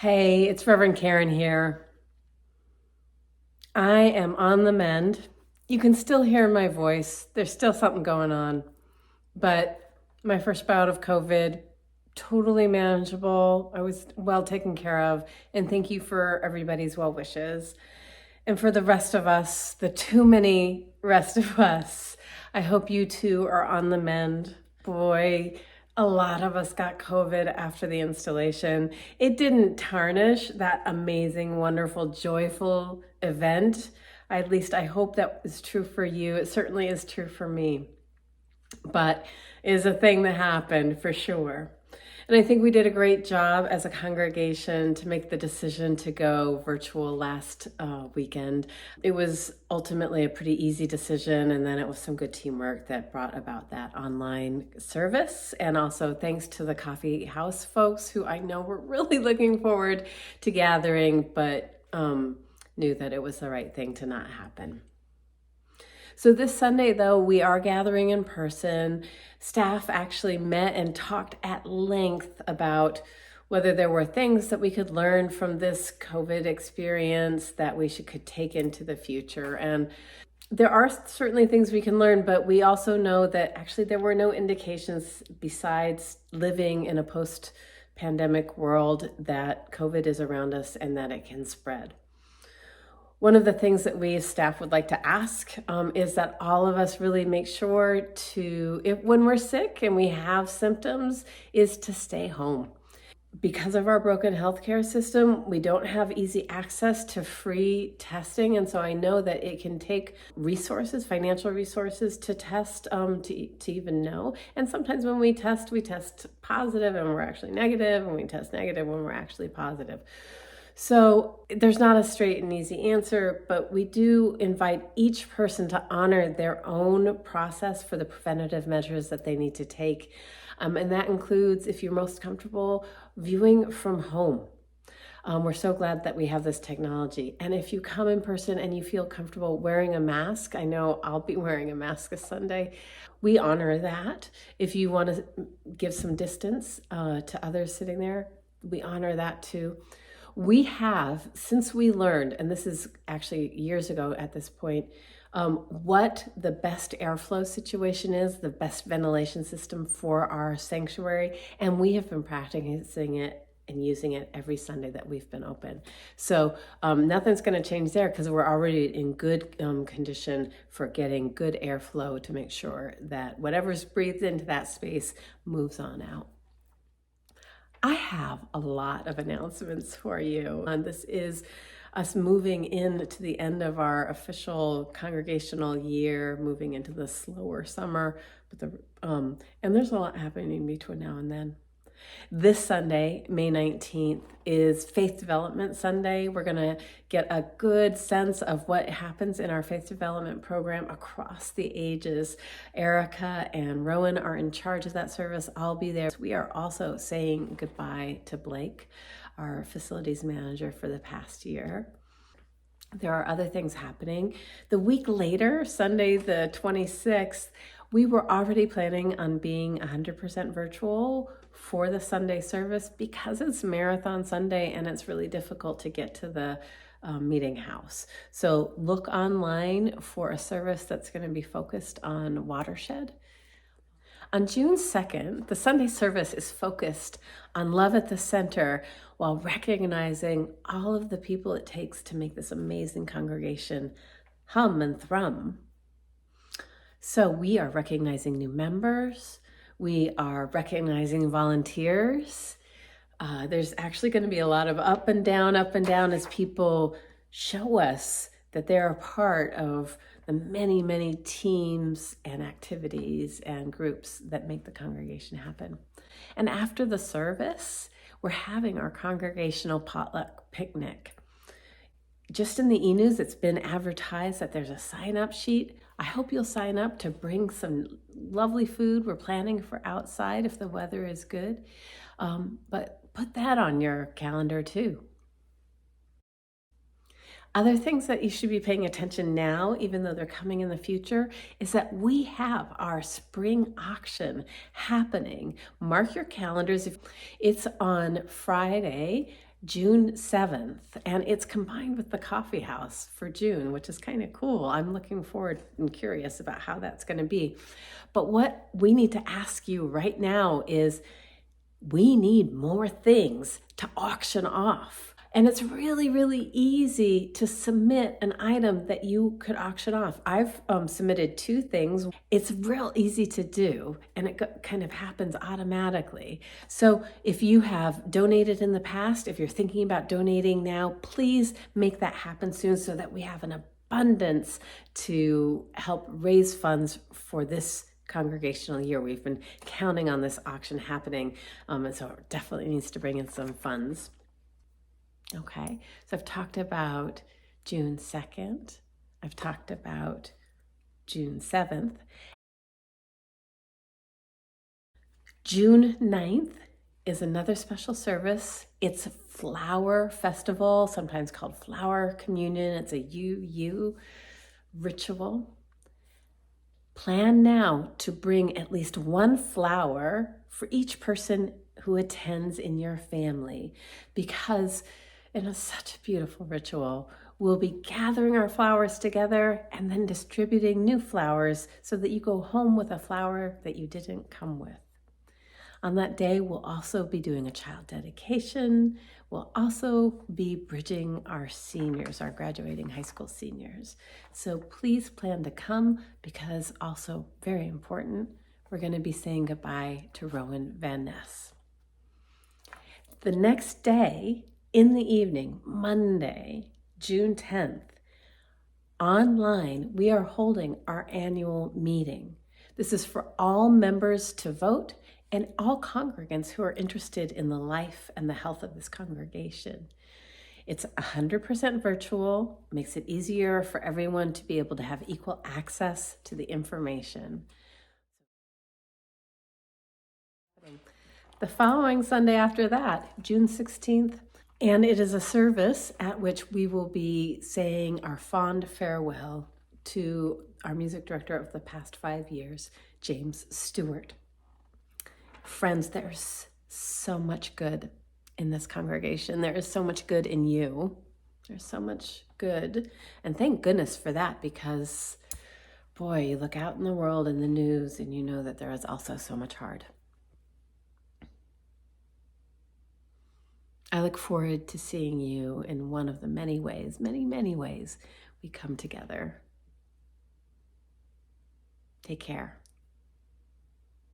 Hey, it's Reverend Karen here. I am on the mend. You can still hear my voice. There's still something going on. But my first bout of COVID, totally manageable. I was well taken care of. And thank you for everybody's well wishes. And for the rest of us, the too many rest of us, I hope you too are on the mend. Boy, a lot of us got COVID after the installation. It didn't tarnish that amazing, wonderful, joyful event. At least I hope that is true for you. It certainly is true for me, but is a thing that happened for sure. And I think we did a great job as a congregation to make the decision to go virtual last weekend. It was ultimately a pretty easy decision, and then it was some good teamwork that brought about that online service. And also thanks to the coffee house folks who I know were really looking forward to gathering, but knew that it was the right thing to not happen. So this Sunday, though, we are gathering in person. Staff actually met and talked at length about whether there were things that we could learn from this COVID experience that we could take into the future. And there are certainly things we can learn, but we also know that actually there were no indications besides living in a post-pandemic world that COVID is around us and that it can spread. One of the things that we as staff would like to ask is that all of us really make sure when we're sick and we have symptoms, is to stay home. Because of our broken healthcare system, we don't have easy access to free testing. And so I know that it can take resources, financial resources to test, to even know. And sometimes when we test positive and we're actually negative, and we test negative when we're actually positive. So there's not a straight and easy answer, but we do invite each person to honor their own process for the preventative measures that they need to take. And that includes, if you're most comfortable, viewing from home. We're so glad that we have this technology. And if you come in person and you feel comfortable wearing a mask, I know I'll be wearing a mask this Sunday. We honor that. If you want to give some distance to others sitting there, we honor that too. We have, since we learned, and this is actually years ago at this point, what the best airflow situation is, the best ventilation system for our sanctuary, and we have been practicing it and using it every Sunday that we've been open. So nothing's going to change there because we're already in good condition for getting good airflow to make sure that whatever's breathed into that space moves on out. I have a lot of announcements for you. And this is us moving into the end of our official congregational year, moving into the slower summer. And there's a lot happening between now and then. This Sunday, May 19th, is Faith Development Sunday. We're going to get a good sense of what happens in our faith development program across the ages. Erica and Rowan are in charge of that service. I'll be there. We are also saying goodbye to Blake, our facilities manager for the past year. There are other things happening. The week later, Sunday the 26th, we were already planning on being 100% virtual for the Sunday service because it's Marathon Sunday and it's really difficult to get to the meeting house. So look online for a service that's going to be focused on watershed. On June 2nd, the Sunday service is focused on love at the center while recognizing all of the people it takes to make this amazing congregation hum and thrum. So we are recognizing new members. We are recognizing volunteers. There's actually going to be a lot of up and down as people show us that they're a part of the many, many teams and activities and groups that make the congregation happen. And after the service, we're having our congregational potluck picnic. Just in the e-news, it's been advertised that there's a sign-up sheet. I hope you'll sign up to bring some lovely food. We're planning for outside if the weather is good. But put that on your calendar too. Other things that you should be paying attention now, even though they're coming in the future, is that we have our spring auction happening. Mark your calendars. It's on Friday, June 7th, and it's combined with the coffee house for June, which is kind of cool. I'm looking forward and curious about how that's going to be. But what we need to ask you right now is we need more things to auction off. And it's really, really easy to submit an item that you could auction off. I've submitted 2 things. It's real easy to do, and it kind of happens automatically. So if you have donated in the past, if you're thinking about donating now, please make that happen soon so that we have an abundance to help raise funds for this congregational year. We've been counting on this auction happening, and so it definitely needs to bring in some funds. Okay, so I've talked about June 2nd, I've talked about June 7th. June 9th is another special service. It's a flower festival, sometimes called flower communion. It's a UU ritual. Plan now to bring at least 1 flower for each person who attends in your family, because it is such a beautiful ritual. We'll be gathering our flowers together and then distributing new flowers so that you go home with a flower that you didn't come with. On that day, we'll also be doing a child dedication. We'll also be bridging our seniors, our graduating high school seniors. So please plan to come, because also very important, we're going to be saying goodbye to Rowan Van Ness. The next day, in the evening, Monday, June 10th, online, we are holding our annual meeting. This is for all members to vote and all congregants who are interested in the life and the health of this congregation. It's 100% virtual, makes it easier for everyone to be able to have equal access to the information. The following Sunday after that, June 16th, and it is a service at which we will be saying our fond farewell to our music director of the past 5 years, James Stewart. Friends, there's so much good in this congregation. There is so much good in you. There's so much good. And thank goodness for that, because, boy, you look out in the world in the news and you know that there is also so much hard. I look forward to seeing you in one of the many ways, many, many ways we come together. Take care.